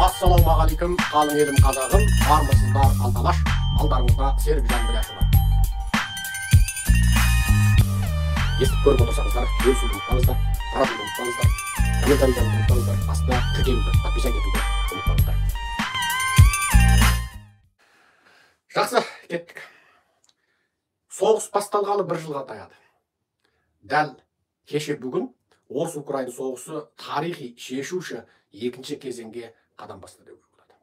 Ассалаумағалейкум, қалың елім қазағым, армысыздар алталаш, алдарыңызда Серікжан Біләшұлы. Естіп көріп отырсаңыздар, бөлісуді ұмытпаңыздар, таратуды ұмытпаңыздар, комментарий жазуды ұмытпаңыздар, астына тіркелуді, подписать етуді ұмытпаңыздар. Жақсы, кеттік. Соғыс басталғалы бір жылға таяды. Дәл кеше бүгін Орыс-Украин соғысы тарихи шешуші екінші кезеңге қадам басты деуге болады.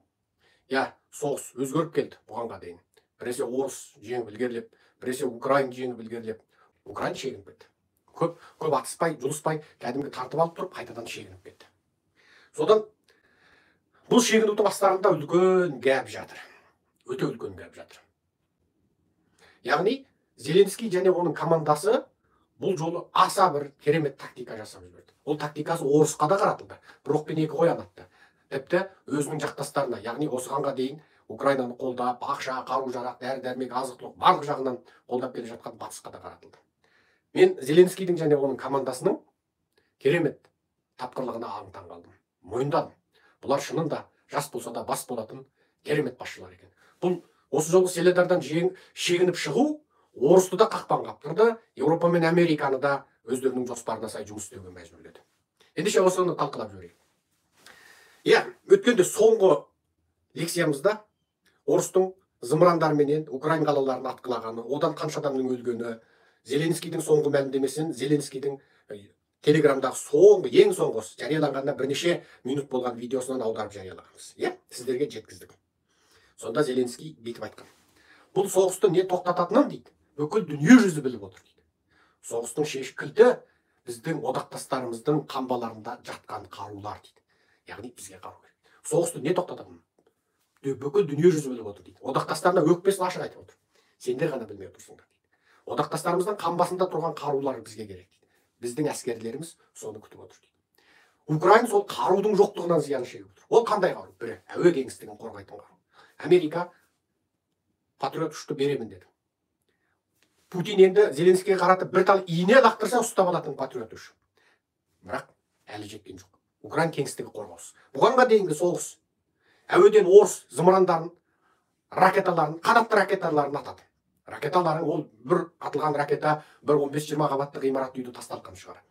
Я, соғыс өзгеріп келді бұғанға дейін. Біресе Орыс жеңіп ілгерілеп, біресе Украин жеңіп ілгерілеп, Украин шегініп кетті. Көп атыспай, жұлыспай, кәдімгі тартып алып тұрып, қайтадан шегініп кетті. Содан бұл шегінудің астарында үлкен гәп жатыр. Өте үлкен гәп жатыр. Яғни, Зеленский және оның командасы бұл жолы аса бір керемет тактика жасап жіберді. Ол тактикасы Орысқа да қаратылды. Бір оқпен екі қоян атты. Тіпті өзінің жақтастарына, яғни осығанға дейін Украинаны қолдап, ақша, қару-жарақ, дәрі-дәрмек, азық-түлік барлық жағынан қолдап келе жатқан батысқа да қаратылды. Мен Зеленскийдің және оның командасының керемет тапқырлығына аң-таң қалдым. Мойындадым. Бұлар шынында жас болса да бас болатын керемет басшылар екен. Бұл осы жолғы Селедардан шегініп шығу Орысты да қақпан қаптырды, Еуропа мен Американы да өздерінің жоспарына сай жұмыс істеуге мәжбүрледі. Ендеше осыны талқылап жіберейік. Өткенде соңғы лекциямызда Орыстың зымырандарменен Украин қалаларын атқылағаны, одан қанша адамның өлгені, Зеленскийдің соңғы мәлімдемесін, Зеленскийдің телеграмдағы ең соңғы жарияланғанына бірнеше минут болған видеосынан аударып жариялағанбыз. Сіздерге жеткіздік. Сонда Зеленский бүйтіп айтқан. Бұл соғысты не тоқтататынын дейді, бүкіл дүние жүзі біліп отыр дейді. Соғыстың кілті біздің одақтастарымыздың қамбаларында жатқан қарулар дейді. Яғни бізге қару керек. Соғысты не тоқтататынын бүкіл дүние жүзі біліп отыр дейді. Одақтастарына өкпесін ашық айтып отыр. Сендер ғана білмей отырсыңдар дейді. Одақтастарымыздың қамбасында тұрған қарулар бізге керек дейді. Біздің әскерлеріміз соны күтіп отыр дейді. Украин сол қарудың жоқтығынан зиян шегіп отыр. Ол қандай қару? Бірі әуе кеңістігін қорғайтын қару. Америка патриот үшті беремін деді. Путин енді Зеленскийге қаратып бір тал ине лақтырса ұстап алатын патриот үш. Бірақ әлі жеткен жоқ. Украин кеңістігі қорғаусыз. Бұғанға дейінгі соғыс әуеден Орыс зымырандарын, ракеталарын, қанатты ракеталарын атады. Ракеталарын ол бір атылған ракета бір 15-20 қабатты ғимарат үйді тасталқан шығарады.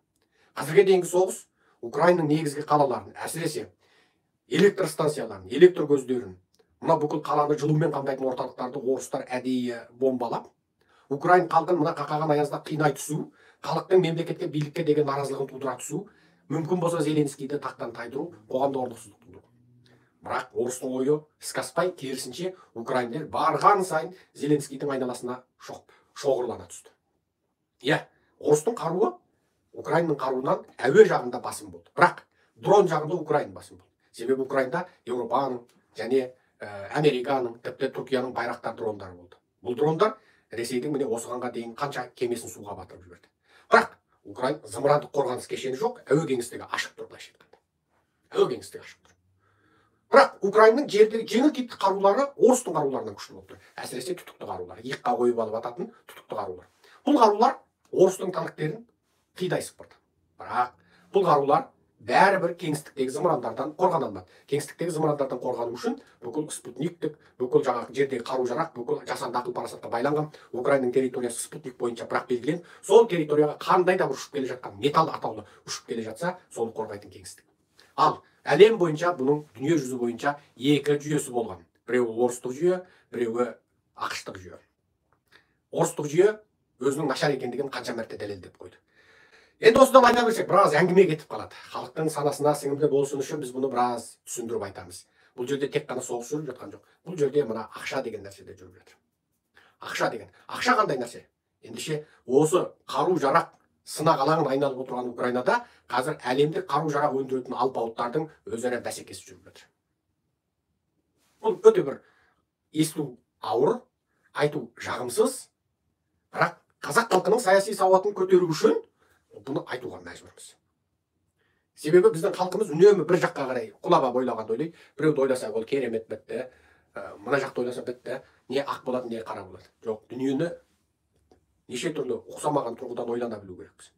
Қазірге дейінгі соғыс Украинның негізгі қалаларын, әсіресе электр станцияларын, электр көздерін, мына бүкіл қаланы жылумен қамтайтын орталықтарды орыстар әдейі бомбалап, Украин халқын мына қақаған аязда қинай түсу, халықтың мемлекетке, билікке деген наразылығын тудыра түсу, мүмкін болса Зеленскийді тақтан тайдыру, қоғамда орнықсыздық тудыру. Бірақ орыстың ойы іске аспай, керісінше украиндер барған сайын Зеленскийдің айналасына шоғырлана түсті. Орыстың қаруы Украинның қаруынан әуе жағында басым болды. Бірақ дрон жағында Украин басым болды. Себебі Украинда Еуропаның және Американың, тіпті Түркияның байрақтар дрондары болды. Бұл дрондар Ресейдің міне осығанға дейін қанша кемесін суға батырып жіберді. Бірақ Украин зымырандық қорғаныс кешені жоқ, әуе кеңістігі ашық тұр, былайша айтқанда. Әуе кеңістігі ашық тұр. Бірақ Украинның жердегі жеңіл типті қарулары Орыстың қаруларынан күшті болып тұр. Әсіресе түтікті қарулар, иыққа қойып алып ататын түтікті қарулар. Бұл қарулар Орыстың танктерін қидай сыпырды. Бірақ бұл қарулар бәрібір кеңістіктегі зымырандардан қорғана алмады. Кеңістіктегі зымырандардан қорғану үшін бүкіл спутниктік, бүкіл жаңағы жердегі қару-жарақ, бүкіл жасанды ақыл парасатқа байланған Украинның территориясы спутник бойынша бірақ белгіленіп, сол территорияға қандай да ұшып келе жатқан металл атаулы ұшып келе жатса, соны қорғайтын кеңістік. Ал әлем бойынша бұның дүние жүзі бойынша екі жүйесі болған. Біреуі орыстық жүйе, біреуі ақштық жүйе. Орыстық жүйе өзінің нашар екендігін қанша мәрте дәлелдеп қойды. Енді осыдан айта берсек, біраз әңгіме кетіп қалады. Халықтың санасына сіңімді болсын үшін біз бұны біраз түсіндіріп айтамыз. Бұл жерде тек қана соғыс жүріп жатқан жоқ. Бұл жерде мына ақша деген нәрсе де жүріп жатыр. Ақша қандай нәрсе? Ендеше осы қару-жарақ сынақ алаңын айналып отырған Украинада қазір әлемдік қару-жарақ өндіретін алпауыттардың өзара бәсекесі жүріп жатыр. Бұл өте бір есту ауыр, айту жағымсыз, бірақ қазақ халқының саяси сауатын көтеру үшін бұны айтуға мәжбүрміз. Себебі біздің халқымыз үнемі бір жаққа қарай құлаба бойлағанды ойлайды. Біреуді ойласа ол керемет бітті, мына жақты ойласа бітті, не ақ болады, не қара болады. Жоқ, дүниені неше түрлі ұқсамаған тұрғыдан ойлана білу керекпіз.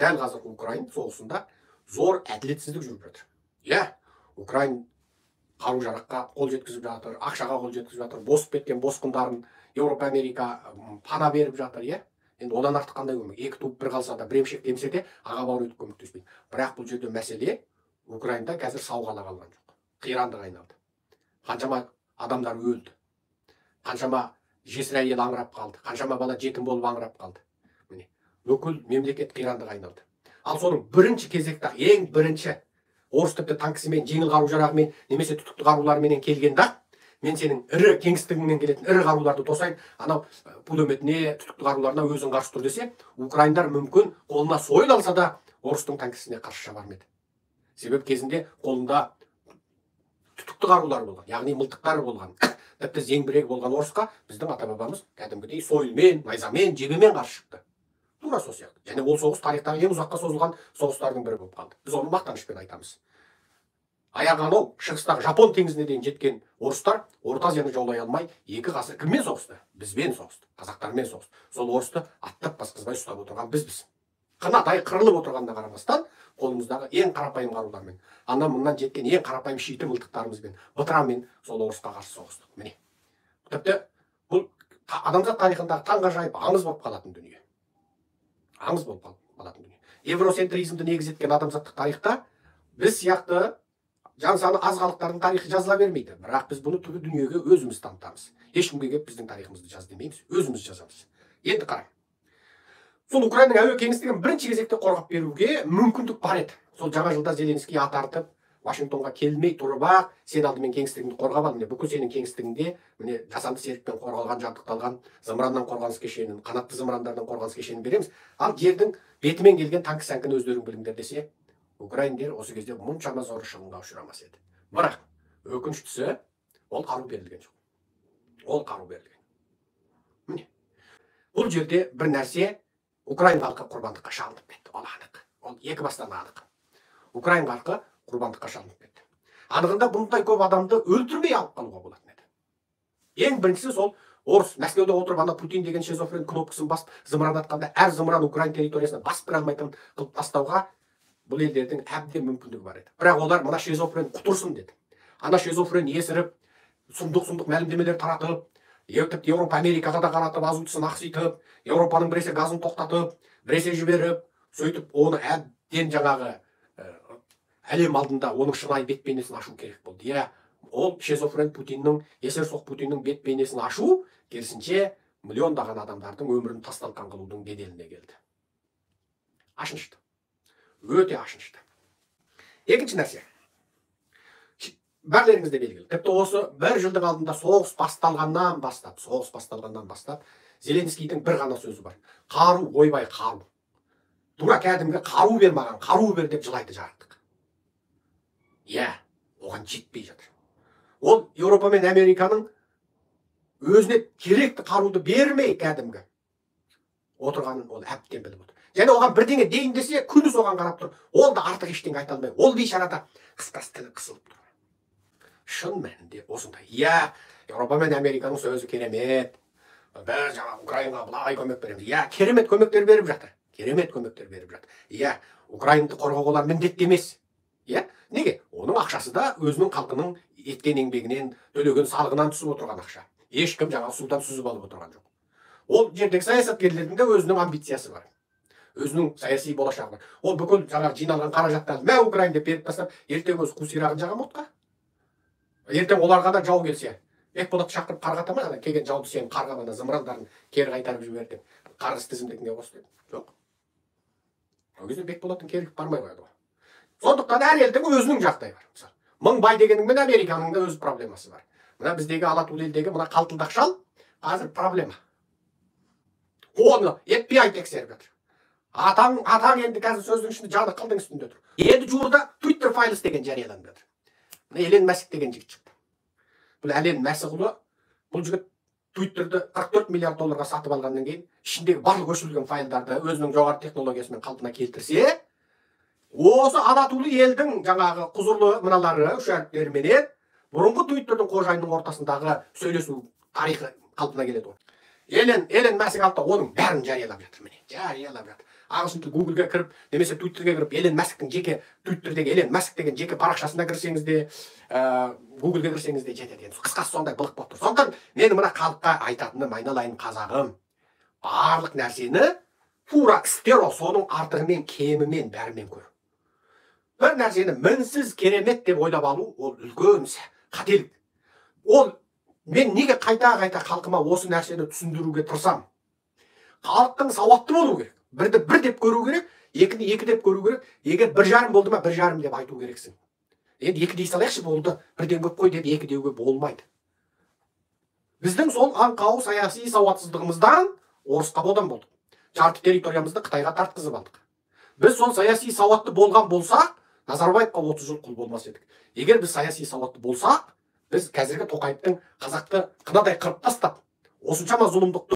Дәл қазір Украин соғысында зор әділетсіздік жүріп жатыр. Украин қару жараққа қол жеткізіп жатыр, ақшаға қол жеткізіп жатыр, босып кеткен босқындарын Еуропа, Америка пана беріп жатыр, иә. Енді одан артық қандай көмек? Екі туып бір қалса да, бір емшек демсе де, аға бауыр өтіп көмектеспейді. Бірақ бұл жерде мәселе Украинада қазір сауғала қалған жоқ. Қирандық айналды. Қаншама адамдар өлді. Қаншама жесір әйел аңырап қалды. Қаншама бала жетім болып аңырап қалды. Міне, бүкіл мемлекет қирандық айналды. Ал соның бірінші кезекте, ең бірінші орыс тіпті танкісімен, жеңіл қару жарағымен, немесе түтікті қаруларменен келгенде, мен сенің ірі кеңістігіңнен келетін ірі қаруларды тосайын, анау пулеметіне, түтікті қаруларына өзің қарсы тұр десе, украиндар мүмкін қолына сойыл алса да орыстың танкісіне қарсы шаба бермеді. Себеп кезінде қолында түтікті қарулар болған, яғни мылтықтар болған, тіпті зеңбірегі болған орысқа біздің ата бабамыз кәдімгідей сойылмен, найзамен, жебемен қарсы шықты. Тура сол сияқты. Және ол соғыс тарихтағы ең ұзаққа созылған соғыстардың бірі болып қалды. Біз оны мақтанышпен айтамыз. Аяғы анау шығыстағы Жапон теңізіне дейін жеткен орыстар Орта Азияны жаулай алмай, 2 ғасыр кіммен соғысты? Бізбен соғысты, қазақтармен соғысты. Сол орысты аттап басқызбай ұстап отырған бізбіз. Қынадай қырылып отырғанына қарамастан, қолымыздағы ең қарапайым қарулармен, андан мұнан жеткен ең қарапайым шиті мылтықтарымызбен, бытырамен сол орысқа қарсы соғыстық. Міне. Тіпті бұл адамзат тарихындағы таңғажайып аңыз болып қалатын дүние. Аңыз болып қалатын дүние. Евроцентризмді негізеткен адамзаттық тарихта біз сияқты жан саны аз халықтардың тарихы жазыла бермейді. Бірақ біз бұны түрлі дүниеге өзіміз танытамыз. Ешкімге келіп біздің тарихымызды жаз демейміз, өзіміз жазамыз. Енді қарай. Сол Украинаның әуе кеңістігін бірінші кезекте қорғап беруге мүмкіндік бар еді. Сол жаңа жылда Зеленский ат артып, Вашингтонға келмей тұрып ақ, сен алдымен кеңістігіңді қорғап ал. Міне бүкіл сенің кеңістігіңде міне жасанды серікпен қорғалған, жабдықталған зымыраннан қорғаныс кешенін, қанатты зымырандардан қорғаныс кешенін береміз. Ал жердің бетімен келген танк сәңкіні өздерің біліңдер десе, украиндер осы кезде мұншама зор шығынға ұшырамас еді. Бірақ өкініштісі, ол қару берілген жоқ. Ол қару берілген. Міне. Бұл жерде бір нәрсе Украин халқы құрбандыққа шалынып кетті. Ол анық. Ол екі бастан анық. Украин халқы құрбандыққа шалынып кетті. Анығында бұндай көп адамды өлтірмей алып қалуға болатын еді. Ең біріншісі сол орыс Мәскеуде отырып ана Путин деген шизофрен кнопкасын басып зымыран атқанда әр зымыран Украин территориясына басып кіре алмайтын қылып тастауға бұл елдердің әбден мүмкіндігі бар еді. Бірақ олар мына шизофрен құтырсын деді. Ана шизофрен есіріп, сұмдық мәлімдемелер таратып, тіпті Еуропа, Америкаға да қаратып, азуытысын ақситып, Еуропаның біресе газын тоқтатып, біресе жіберіп, сөйтіп оны әбден жаңағы әлем алдында оның шынайы бет бейнесін ашу керек болды. Иә, ол шизофрен Путиннің, есерсоқ Путиннің бет бейнесін ашу, керісінше миллиондаған адамдардың өмірін тасталқан қылудың беделіне келді. Ашынышты. Өте ашынышты. Екінші нәрсе. Бәрлеріңізде белгілі. Тіпті осы бір жылдың алдында соғыс басталғаннан бастап, Зеленскийдің бір ғана сөзі бар. Қару, ойбай қару. Тура кәдімгі қару бер маған, қару бер деп жылайды жарықтық. Иә, оған жетпей жатыр. Ол Еуропа мен Американың өзіне керекті қаруды бермей кәдімгі отырғанын ол әбден біліп отыр. Және оған бірдеңе дейін десе, күндіз оған қарап тұр. Ол да артық ештеңе айта алмай. Ол бейшарада қысқасы тілі қысылып тұр. Шын мәнінде осындай. Иә, Еуропа мен Американың сөзі керемет. Біз жаңа Украинаға былай көмек береміз. Иә, керемет көмектер беріп жатыр. Иә, Украинды қорғау олар міндетті емес. Иә, неге? Оның ақшасы да өзінің халқының еткен еңбегінен, төлеген салығынан түсіп отырған ақша. Ешкім жаңа судан сүзіп алып отырған жоқ. Ол жердегі саясаткерлердің де өзінің амбициясы бар. Өзінің саяси болашағы бар. Ол бүкіл жаңа жиналған қаражаттарды мә Украин деп беріп тастап, ертең өзі қу сирағын жаға ма отқа? Ертең оларға да жау келсе, Бекболатты шақырып қарғата ма? Келген жауды сен қарғамана зымырандарын кері қайтарып жібер деп, қарғыс тізімдігіне қос деді. Жоқ. Ол кезде Бекболаттың кері бармай қояды ғой. Сондықтан әр елдің өзінің жағдайы бар. Мысалы, мың бай дегеніңмен Американың да өз проблемасы бар. Мына біздегі Алатул елдегі мына қалтылдақ шал қазір проблема. Оны етпей тексеріп жатыр. Атаң енді қазір сөздің ішінде жаны қылдың үстінде тұр. Енді жуырда Twitter Files деген жарияланып жатыр. Мына Элен Маск деген жігіт шықты. Бұл Элен Масқұлы, бұл жігіт Twitter'ды 44 миллиард долларға сатып алғаннан кейін, ішіндегі барлық өшірілген файлдарды өзінің жоғары технологиясымен қалпына келтірсе, осы Анатолий елдің жаңағы құзырлы мыналары, үш әріптеріменен бұрынғы Twitter'дың қожайынның ортасындағы сөйлесу тарихы қалпына келеді ғой. Элен Маск алды оның бәрін жариялап жатыр, міне, жариялап жатыр. ағылшын тілі гуглге кіріп немесе твиттерге кіріп Элен Масктың жеке твиттердегі Элен Маск деген жеке парақшасына кірсеңіз де гуглге кірсеңіз де жетеді. Енді қысқасы сондай былық болып тұр. Сондықтан мен мына халыққа айтатыным, айналайын қазағым, барлық нәрсені тура істер, соның артығымен кемімен бәрімен көр. Бір нәрсені мінсіз керемет деп ойлап алу ол үлкен қателік. Ол мен неге қайта халқыма осы нәрсені түсіндіруге тырысамын? Халықтың сауатты болу керек. Бірді бір деп көру керек, екіні екі деп көру керек. Егер 1,5 болды ма 1,5 деп айту керексің. Енді 2 дей салайықшы, болды, 1-ден көп қой деп 2 деуге болмайды. Біздің сол аңқау саяси сауатсыздығымыздан орысқа бодан болдық. Жарты территориямызды Қытайға тартқызып алдық. Біз сол саяси сауатты болған болсақ, Назарбаевқа 30 жыл құл болмас едік. Егер біз саяси сауатты болсақ, біз қазіргі Тоқаевтың қазақты қынадай қырып тастап, осыншама зұлымдықты